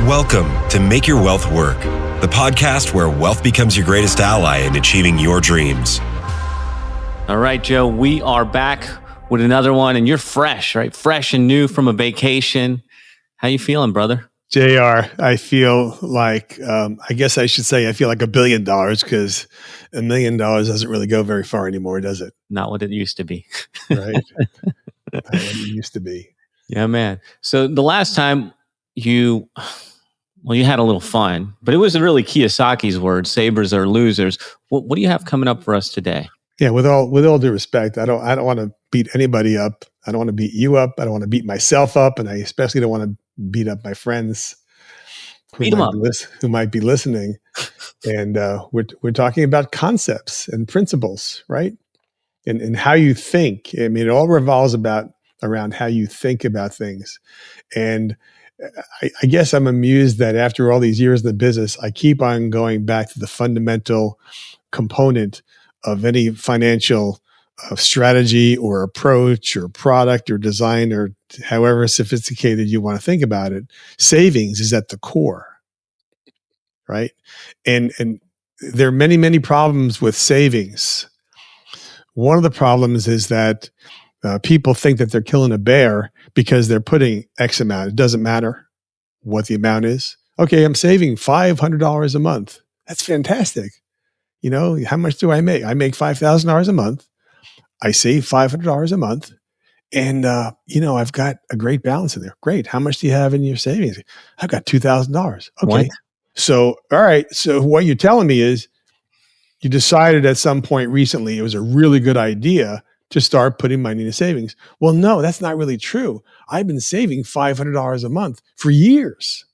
Welcome to Make Your Wealth Work, the podcast where wealth becomes your greatest ally in achieving your dreams. All right, Joe, we are back with another one, and you're fresh, right? Fresh and new from a vacation. How you feeling, brother? JR, I feel like, I guess I should say I feel like $1 billion, because $1 million doesn't really go very far anymore, does it? Not what it used to be. Right? Not what it used to be. Yeah, man. So the last time you had a little fun, but it was really Kiyosaki's word, savers are losers. What do you have coming up for us today? Yeah, with all due respect, I don't want to beat anybody up. I don't want to beat you up. I don't want to beat myself up, and I especially don't want to beat up my friends who might be listening. And we're talking about concepts and principles, right? And how you think. I mean, it all revolves around how you think about things. And I guess I'm amused that after all these years in the business, I keep on going back to the fundamental component of any financial strategy or approach or product or design, or however sophisticated you want to think about it. Savings is at the core, right? And there are many, many problems with savings. One of the problems is that people think that they're killing a bear because they're putting X amount. It doesn't matter what the amount is. Okay, I'm saving $500 a month. That's fantastic. You know, how much do I make? I make $5,000 a month. I save $500 a month. And, I've got a great balance in there. Great. How much do you have in your savings? I've got $2,000. Okay. What? So, all right. So what you're telling me is you decided at some point recently it was a really good idea to start putting money into savings. Well, no, that's not really true. I've been saving $500 a month for years.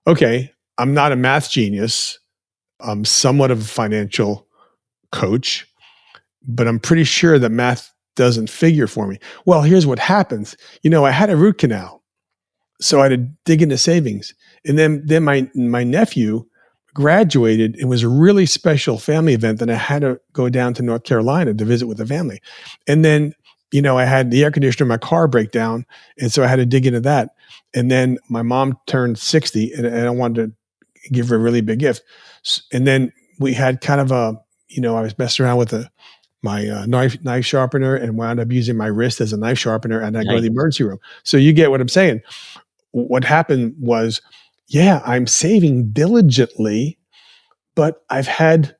Okay. I'm not a math genius. I'm somewhat of a financial coach, but I'm pretty sure that math doesn't figure for me. Well, here's what happens. I had a root canal, so I had to dig into savings. And then my nephew graduated. It was a really special family event, and I had to go down to North Carolina to visit with the family. And then, I had the air conditioner in my car break down, and so I had to dig into that. And then my mom turned 60, and I wanted to give her a really big gift. And then we had kind of I was messing around with my knife sharpener and wound up using my wrist as a knife sharpener, and I go to the emergency room. So you get what I'm saying. What happened was, yeah, I'm saving diligently, but I've had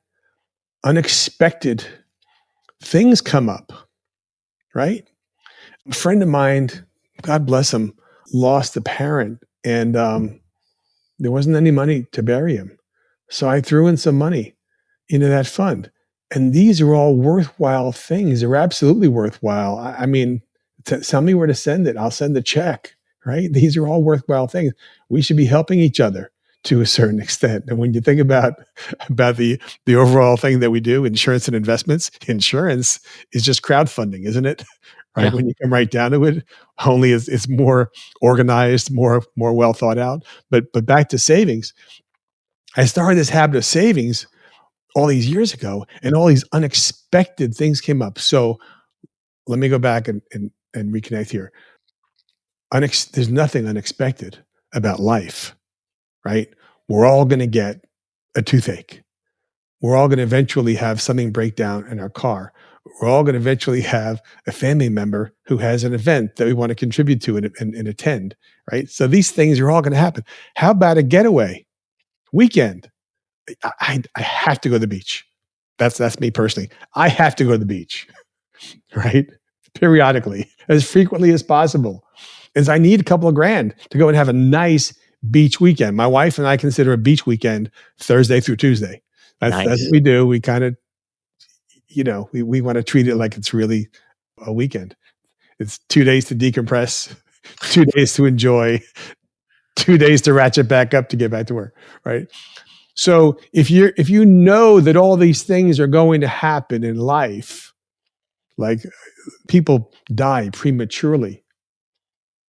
unexpected things come up, right? A friend of mine, God bless him, lost a parent, and there wasn't any money to bury him. So I threw in some money into that fund. And these are all worthwhile things. They're absolutely worthwhile. I mean, tell me where to send it. I'll send the check, right? These are all worthwhile things. We should be helping each other to a certain extent. And when you think about the overall thing that we do, insurance and investments, insurance is just crowdfunding, isn't it? Right? Yeah. When you come right down to it, only it's more organized, more well thought out. But back to savings. I started this habit of savings all these years ago, and all these unexpected things came up. So let me go back and reconnect here. There's nothing unexpected about life, right? We're all going to get a toothache. We're all going to eventually have something break down in our car. We're all going to eventually have a family member who has an event that we want to contribute to and attend, right? So these things are all going to happen. How about a getaway? Weekend. I have to go to the beach. That's me personally. I have to go to the beach, right? Periodically, as frequently as possible. As I need a couple of grand to go and have a nice beach weekend. My wife and I consider a beach weekend Thursday through Tuesday. That's what we do. We kind of, we want to treat it like it's really a weekend. It's 2 days to decompress, 2 days to enjoy, 2 days to ratchet back up to get back to work, right? So if you know that all these things are going to happen in life, like people die prematurely.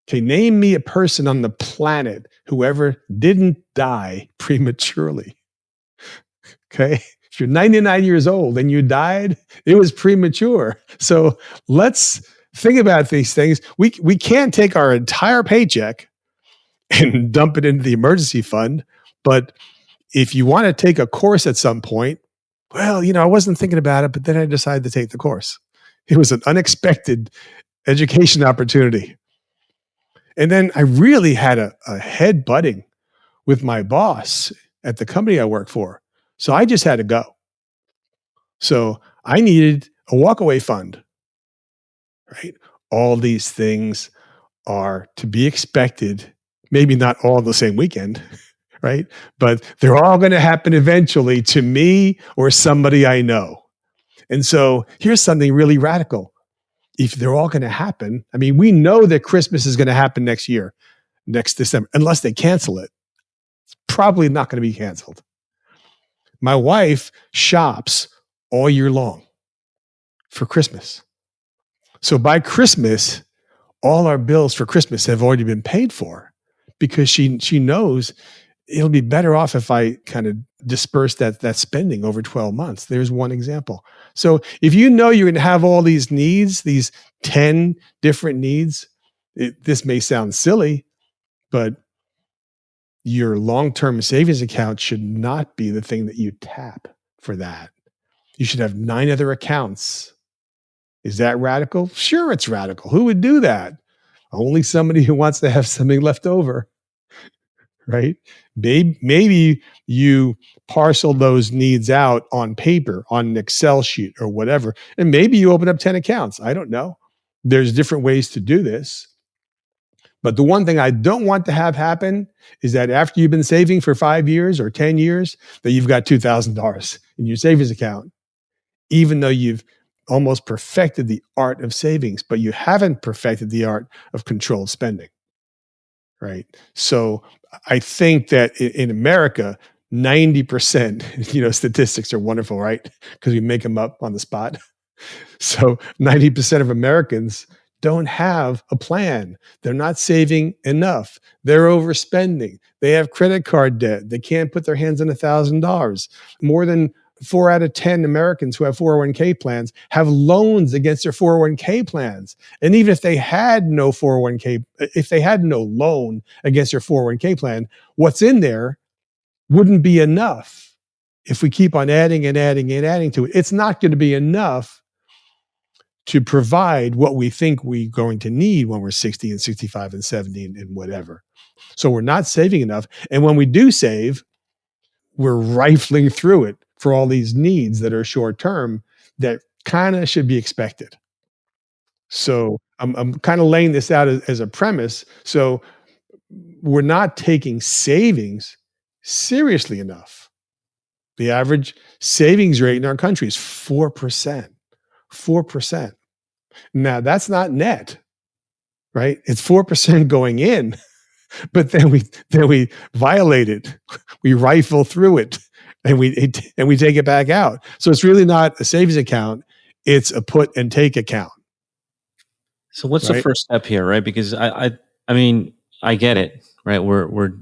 Okay, name me a person on the planet who ever didn't die prematurely. Okay, if you're 99 years old and you died, it was premature. So let's think about these things. We can't take our entire paycheck and dump it into the emergency fund. But if you want to take a course at some point, well, I wasn't thinking about it, but then I decided to take the course. It was an unexpected education opportunity. And then I really had a head butting with my boss at the company I work for. So I just had to go. So I needed a walkaway fund, right? All these things are to be expected, maybe not all the same weekend, right? But they're all going to happen eventually to me or somebody I know. And so here's something really radical. If they're all going to happen, I mean, we know that Christmas is going to happen next year, next December, unless they cancel it. It's probably not going to be canceled. My wife shops all year long for Christmas. So by Christmas, all our bills for Christmas have already been paid for because she knows it'll be better off if I kind of disperse that spending over 12 months. There's one example. So if you know you're going to have all these needs, these 10 different needs, this may sound silly, but your long-term savings account should not be the thing that you tap for that. You should have 9 other accounts. Is that radical? Sure, it's radical. Who would do that? Only somebody who wants to have something left over, right? Maybe you parcel those needs out on paper, on an Excel sheet or whatever, and maybe you open up 10 accounts. I don't know. There's different ways to do this. But the one thing I don't want to have happen is that after you've been saving for 5 years or 10 years, that you've got $2,000 in your savings account, even though you've almost perfected the art of savings, but you haven't perfected the art of controlled spending, right? So I think that in America, 90%, statistics are wonderful, right? Because we make them up on the spot. So 90% of Americans don't have a plan. They're not saving enough. They're overspending. They have credit card debt. They can't put their hands on $1,000. More than 4 out of 10 Americans who have 401k plans have loans against their 401k plans. And even if they had no 401k, if they had no loan against their 401k plan, what's in there wouldn't be enough. If we keep on adding and adding and adding to it, it's not going to be enough to provide what we think we're going to need when we're 60 and 65 and 70 and whatever. So we're not saving enough. And when we do save, we're rifling through it for all these needs that are short term that kind of should be expected. So I'm kind of laying this out as a premise. So we're not taking savings seriously enough. The average savings rate in our country is 4%. 4%. Now that's not net, right? It's 4% going in, but then we violate it. We rifle through it and we take it back out. So it's really not a savings account. It's a put and take account. So what's the first step here, right? Because I mean, I get it, right? We're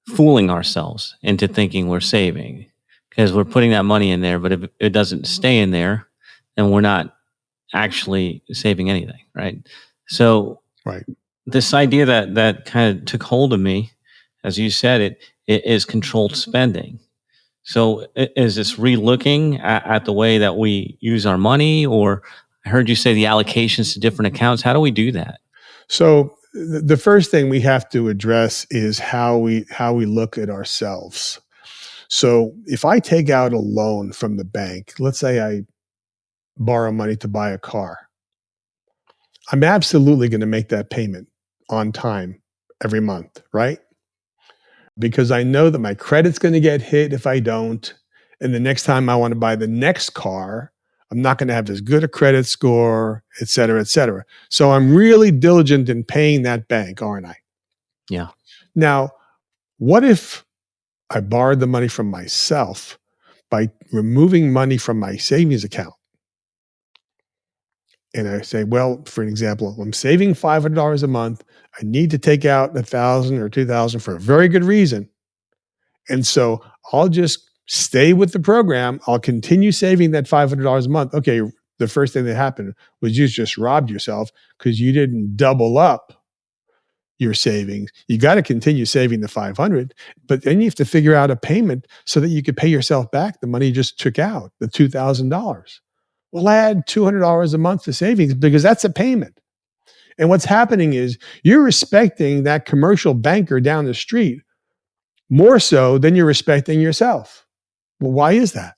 fooling ourselves into thinking we're saving because we're putting that money in there, but if it doesn't stay in there, then we're not actually saving anything, right? So this idea that kind of took hold of me, as you said, it is controlled spending. So is this relooking at the way that we use our money, or I heard you say the allocations to different accounts? How do we do that? So the first thing we have to address is how we look at ourselves. So if I take out a loan from the bank, let's say I borrow money to buy a car, I'm absolutely going to make that payment on time every month, right? Because I know that my credit's going to get hit if I don't. And the next time I want to buy the next car, I'm not going to have as good a credit score, et cetera, et cetera. So I'm really diligent in paying that bank, aren't I? Yeah. Now, what if I borrowed the money from myself by removing money from my savings account? And I say, well, for an example, I'm saving $500 a month. I need to take out $1,000 or $2,000 for a very good reason. And so I'll just stay with the program. I'll continue saving that $500 a month. Okay, the first thing that happened was you just robbed yourself because you didn't double up your savings. You got to continue saving the 500, but then you have to figure out a payment so that you could pay yourself back the money you just took out, the $2,000. Well, add $200 a month to savings because that's a payment. And what's happening is you're respecting that commercial banker down the street more so than you're respecting yourself. Well, why is that?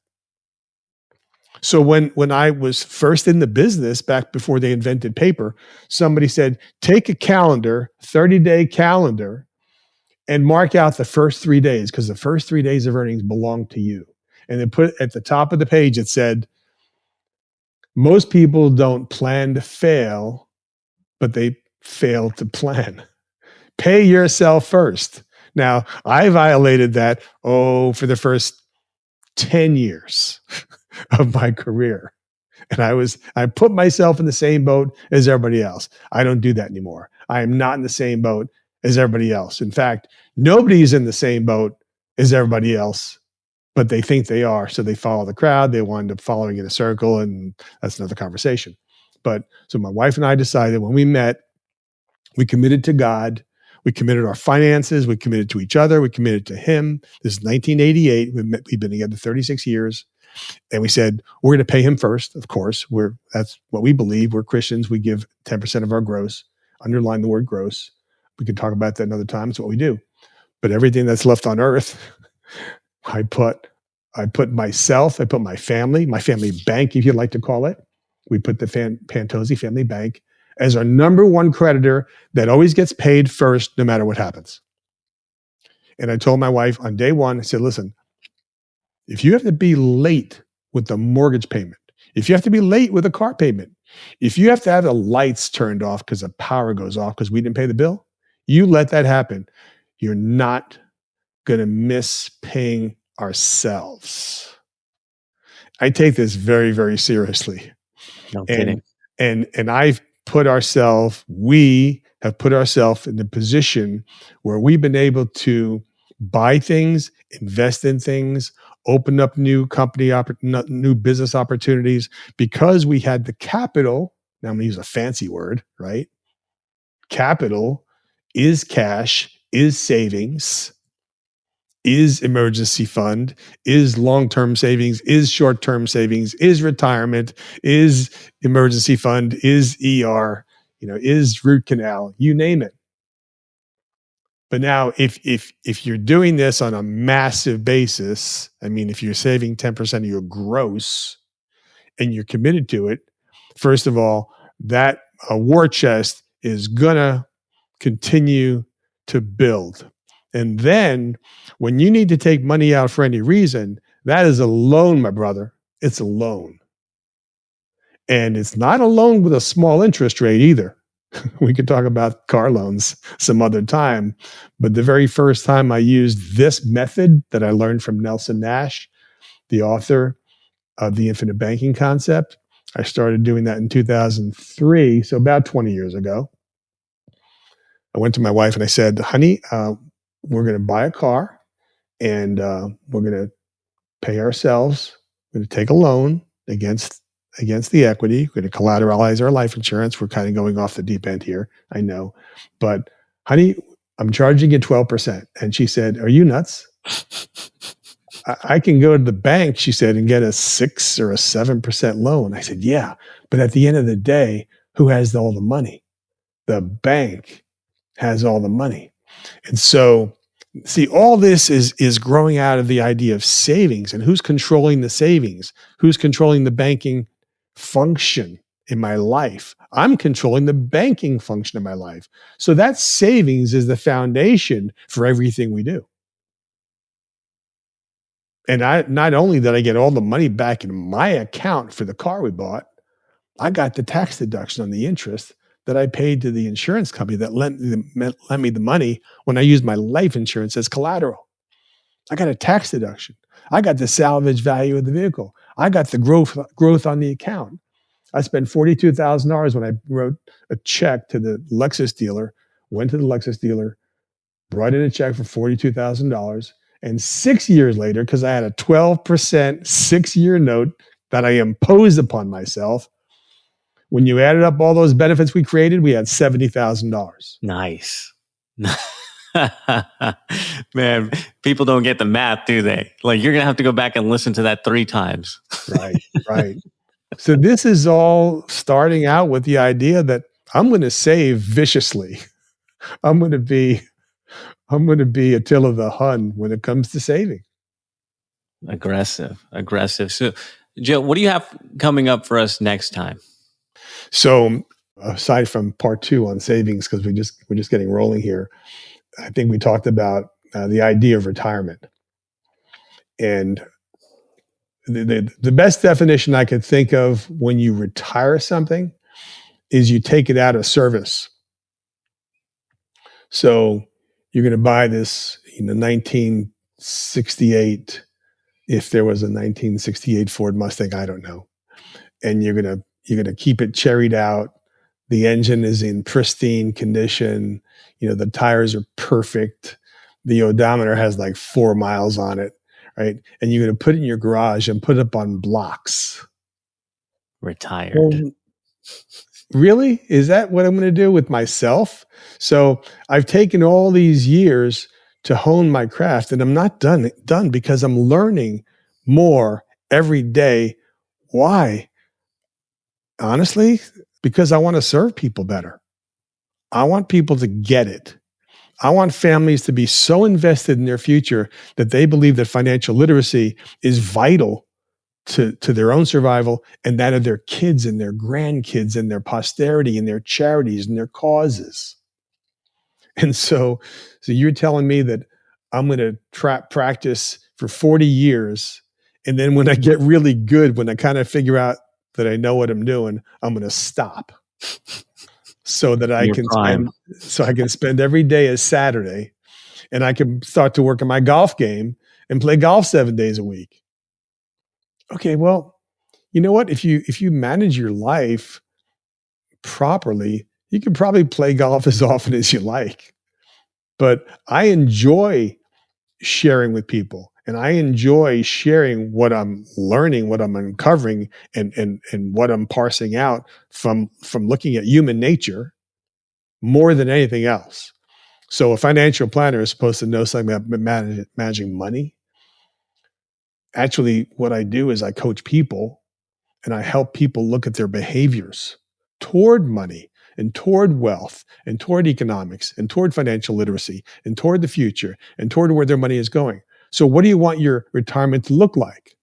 So when I was first in the business back before they invented paper, somebody said, take a calendar, 30-day calendar, and mark out the first 3 days because the first 3 days of earnings belong to you. And then put at the top of the page, it said, most people don't plan to fail, but they fail to plan. Pay yourself first. Now, I violated that, for the first 10 years of my career. And I put myself in the same boat as everybody else. I don't do that anymore. I am not in the same boat as everybody else. In fact, nobody's in the same boat as everybody else, but they think they are. So they follow the crowd. They wind up following in a circle, and that's another conversation. But so my wife and I decided when we met, we committed to God. We committed our finances. We committed to each other. We committed to him. This is 1988. We've been together 36 years. And we said, we're going to pay him first. Of course, that's what we believe. We're Christians. We give 10% of our gross. Underline the word gross. We can talk about that another time. It's what we do. But everything that's left on earth, I put myself, I put my family bank, if you'd like to call it. We put the Pantozzi family bank as our number one creditor that always gets paid first, no matter what happens. And I told my wife on day one, I said, listen, if you have to be late with the mortgage payment, if you have to be late with a car payment, if you have to have the lights turned off because the power goes off because we didn't pay the bill, you let that happen. You're not going to miss paying ourselves. I take this very, very seriously. No kidding. And we have put ourselves in the position where we've been able to buy things, invest in things, open up new business opportunities because we had the capital. Now I'm going to use a fancy word, right? Capital is cash, is savings, is emergency fund, is long-term savings, is short-term savings, is retirement, is emergency fund, is ER, is root canal, you name it. But now if you're doing this on a massive basis, I mean, if you're saving 10% of your gross and you're committed to it, first of all, that war chest is gonna continue to build. And then when you need to take money out for any reason, that is a loan, my brother. It's a loan. And it's not a loan with a small interest rate either. We could talk about car loans some other time. But the very first time I used this method that I learned from Nelson Nash, the author of The Infinite Banking Concept, I started doing that in 2003, so about 20 years ago. I went to my wife and I said, honey, we're going to buy a car and we're going to pay ourselves. We're going to take a loan against the equity. We're going to collateralize our life insurance. We're kind of going off the deep end here, I know. But honey, I'm charging you 12%. And she said, are you nuts? I can go to the bank, she said, and get a 6 or a 7% loan. I said, yeah. But at the end of the day, who has all the money? The bank has all the money. And so, see, all this is growing out of the idea of savings and who's controlling the savings, who's controlling the banking function in my life. I'm controlling the banking function in my life. So that savings is the foundation for everything we do. And not only did I get all the money back in my account for the car we bought, I got the tax deduction on the interest that I paid to the insurance company that lent me the money when I used my life insurance as collateral. I got a tax deduction. I got the salvage value of the vehicle. I got the growth on the account. I spent $42,000 when I wrote a check to the Lexus dealer, went to the Lexus dealer, brought in a check for $42,000. And 6 years later, because I had a 12% 6-year note that I imposed upon myself, when you added up all those benefits we created, we had $70,000. Nice. Man, people don't get the math, do they? Like, you're going to have to go back and listen to that 3 times. Right. So this is all starting out with the idea that I'm going to save viciously. I'm going to be Attila the Hun when it comes to saving. Aggressive. So, Joe, what do you have coming up for us next time? So aside from part 2 on savings, because we're just getting rolling here, I think we talked about the idea of retirement. And the best definition I could think of when you retire something is you take it out of service. So you're going to buy this, 1968, if there was a 1968 Ford Mustang, I don't know. And you're going to keep it cherried out. The engine is in pristine condition. The tires are perfect. The odometer has like 4 miles on it, right? And you're going to put it in your garage and put it up on blocks. Retired. Well, really? Is that what I'm going to do with myself? So I've taken all these years to hone my craft, and I'm not done because I'm learning more every day. Why? Honestly, because I want to serve people better. I want people to get it. I want families to be so invested in their future that they believe that financial literacy is vital to their own survival and that of their kids and their grandkids and their posterity and their charities and their causes. And so you're telling me that I'm going to practice for 40 years, and then when I get really good, when I kind of figure out that I know what I'm doing, I'm going to stop so that I can spend every day as Saturday, and I can start to work on my golf game and play golf 7 days a week. Okay, well, you know what? If you manage your life properly, you can probably play golf as often as you like. But I enjoy sharing with people, and I enjoy sharing what I'm learning, what I'm uncovering, and what I'm parsing out from looking at human nature more than anything else. So a financial planner is supposed to know something about managing money. Actually, what I do is I coach people, and I help people look at their behaviors toward money and toward wealth and toward economics and toward financial literacy and toward the future and toward where their money is going. So what do you want your retirement to look like?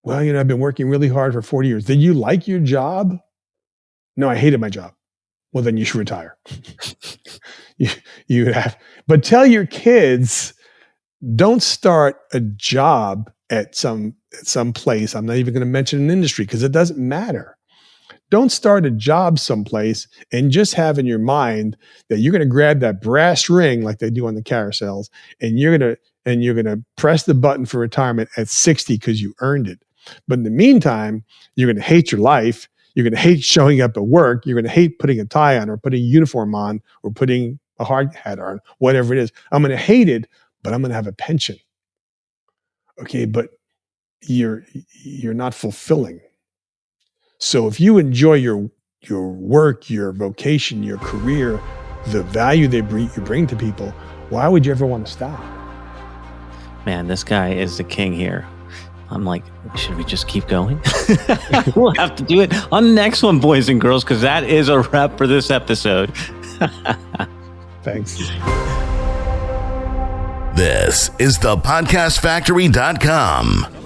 Well, I've been working really hard for 40 years. Did you like your job? No, I hated my job. Well, then you should retire. you have, but tell your kids, don't start a job at some place. I'm not even going to mention an industry because it doesn't matter. Don't start a job someplace and just have in your mind that you're going to grab that brass ring like they do on the carousels, and you're going to press the button for retirement at 60 because you earned it. But in the meantime, you're going to hate your life. You're going to hate showing up at work. You're going to hate putting a tie on or putting a uniform on or putting a hard hat on, whatever it is. I'm going to hate it, but I'm going to have a pension. Okay, but you're not fulfilling. So if you enjoy your work, your vocation, your career, the value you bring to people, why would you ever want to stop? Man, this guy is the king here. I'm like, should we just keep going? We'll have to do it on the next one, boys and girls, because that is a wrap for this episode. Thanks. This is thepodcastfactory.com.